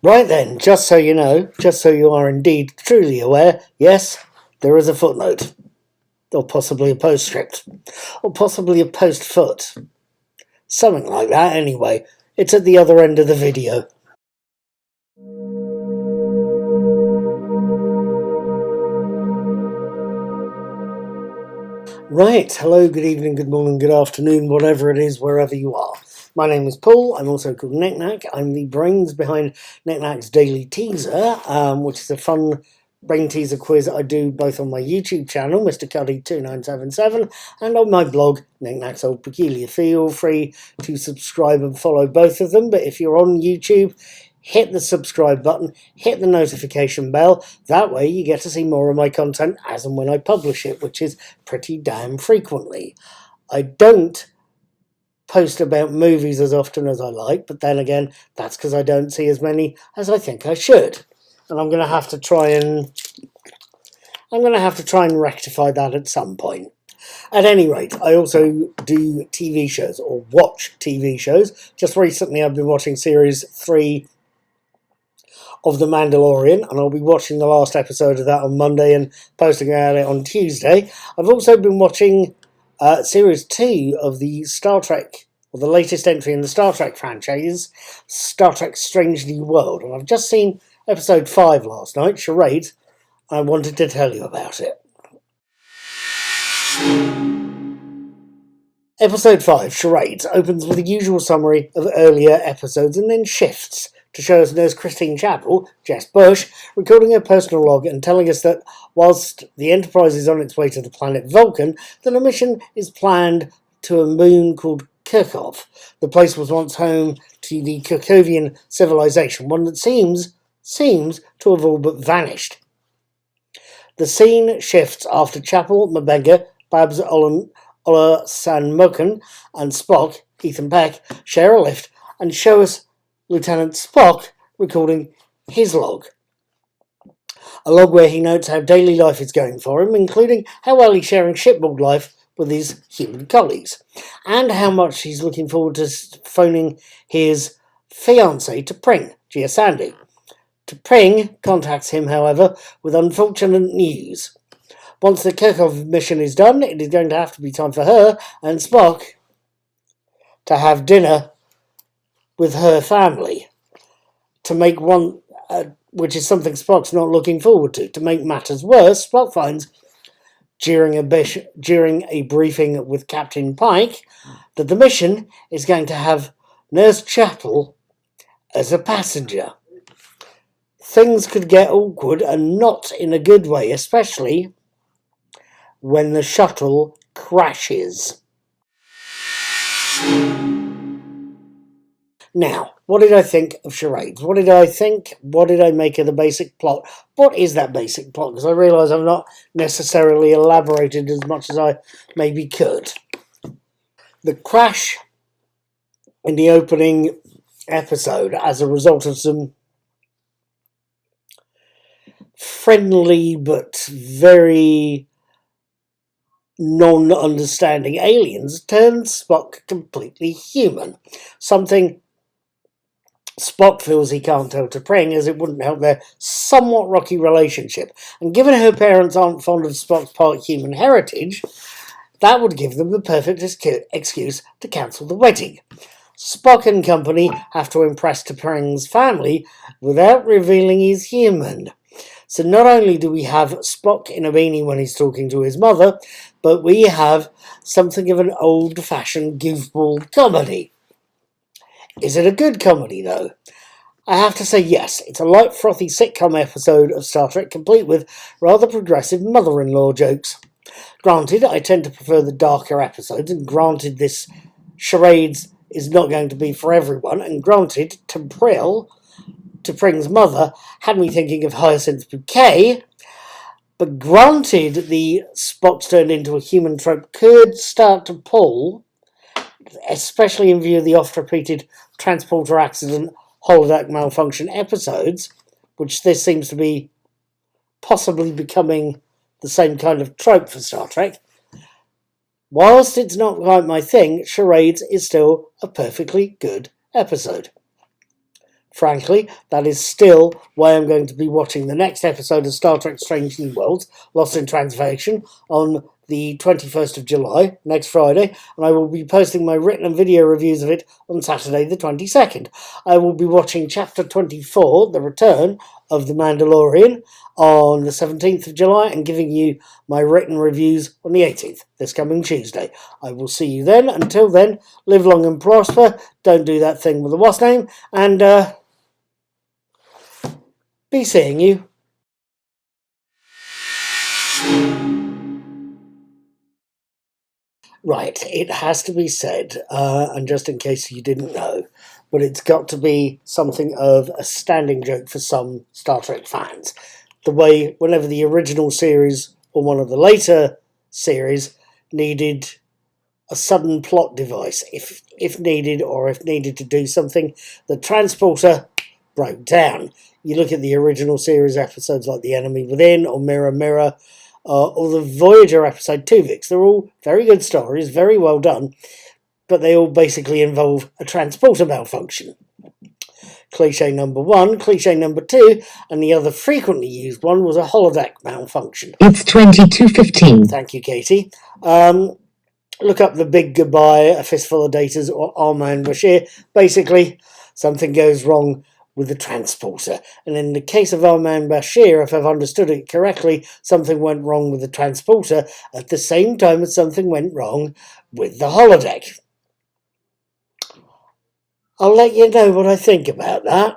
Right then, just so you know, just so you are indeed truly aware, yes, there is a footnote. Or possibly a postscript. Or possibly a postfoot. Something like that anyway. It's at the other end of the video. Right, hello, good evening, good morning, good afternoon, whatever it is, wherever you are. My name is Paul, I'm also called Knick-Knack. I'm the brains behind Knick-Knack's Daily Teaser, which is a fun brain teaser quiz I do both on my YouTube channel, Mr. Cuddy2977, and on my blog, Knick-Knack's Old Peculiar. Feel free to subscribe and follow both of them, but if you're on YouTube, hit the subscribe button, hit the notification bell. That way you get to see more of my content as and when I publish it, which is pretty damn frequently. I don't post about movies as often as I like, but then again, that's because I don't see as many as I think I should. And I'm going to have to try and rectify that at some point. At any rate, I also do TV shows, or watch TV shows. Just recently I've been watching series 3 of The Mandalorian, and I'll be watching the last episode of that on Monday and posting about it on Tuesday. I've also been watching Series 2 of the Star Trek, or the latest entry in the Star Trek franchise, Star Trek Strange New World, and I've just seen Episode 5 last night, Charades. I wanted to tell you about it. Episode 5, Charades, opens with a usual summary of earlier episodes and then shifts to show us Nurse Christine Chapel, Jess Bush, recording her personal log and telling us that whilst the Enterprise is on its way to the planet Vulcan, then a mission is planned to a moon called Kirkov. The place was once home to the Kirkovian civilization, one that seems to have all but vanished. The scene shifts after Chapel, Mabega, Babs Ola Sanmokan, and Spock, Ethan Peck, share a lift and show us Lieutenant Spock recording his log. A log where he notes how daily life is going for him, including how well he's sharing shipboard life with his human colleagues, and how much he's looking forward to phoning his fiancée T'Pring, Gia Sandy. T'Pring contacts him, however, with unfortunate news. Once the Kirkov mission is done, it is going to have to be time for her and Spock to have dinner with her family, to make one, which is something Spock's not looking forward to. To make matters worse, Spock finds during a briefing with Captain Pike that the mission is going to have Nurse Chapel as a passenger. Things could get awkward, and not in a good way, especially when the shuttle crashes. Now, what did I think of Charades? What did I make of the basic plot? What is that basic plot? Because I realise I've not necessarily elaborated as much as I maybe could. The crash in the opening episode, as a result of some friendly but very non-understanding aliens, turns Spock completely human. Something Spock feels he can't tell T'Pring, as it wouldn't help their somewhat rocky relationship. And given her parents aren't fond of Spock's part-human heritage, that would give them the perfect excuse to cancel the wedding. Spock and company have to impress T'Pring's family without revealing he's human. So not only do we have Spock in a beanie when he's talking to his mother, but we have something of an old-fashioned goofball comedy. Is it a good comedy, though? I have to say yes. It's a light, frothy sitcom episode of Star Trek, complete with rather progressive mother-in-law jokes. Granted, I tend to prefer the darker episodes, and granted this Charades is not going to be for everyone, and granted T'Pring's mother had me thinking of Hyacinth Bouquet, but granted the Spock's turned into a human trope could start to pull, especially in view of the oft-repeated transporter accident, holodeck malfunction episodes, which this seems to be possibly becoming the same kind of trope for Star Trek. Whilst it's not quite my thing, Charades is still a perfectly good episode. Frankly, that is still why I'm going to be watching the next episode of Star Trek Strange New Worlds, Lost in Translation, on the 21st of July, next Friday, and I will be posting my written and video reviews of it on Saturday the 22nd. I will be watching Chapter 24, The Return of the Mandalorian, on the 17th of July, and giving you my written reviews on the 18th, this coming Tuesday. I will see you then. Until then, live long and prosper, don't do that thing with the wasp name, and be seeing you. Right, it has to be said, and just in case you didn't know, but it's got to be something of a standing joke for some Star Trek fans. The way, whenever the original series or one of the later series needed a sudden plot device, if needed, or if needed to do something, the transporter broke down. You look at the original series episodes like The Enemy Within or Mirror Mirror, or the Voyager episode Tuvix. They're all very good stories, very well done, but they all basically involve a transporter malfunction. Cliche number one. Cliche number two, and the other frequently used one, was a holodeck malfunction. It's 22:15. Thank you, Katie. Look up The Big Goodbye, A Fistful of Datas, or Armand Bashir. Basically, something goes wrong with the transporter. And in the case of Armand Bashir, if I've understood it correctly, something went wrong with the transporter at the same time as something went wrong with the holodeck. I'll let you know what I think about that.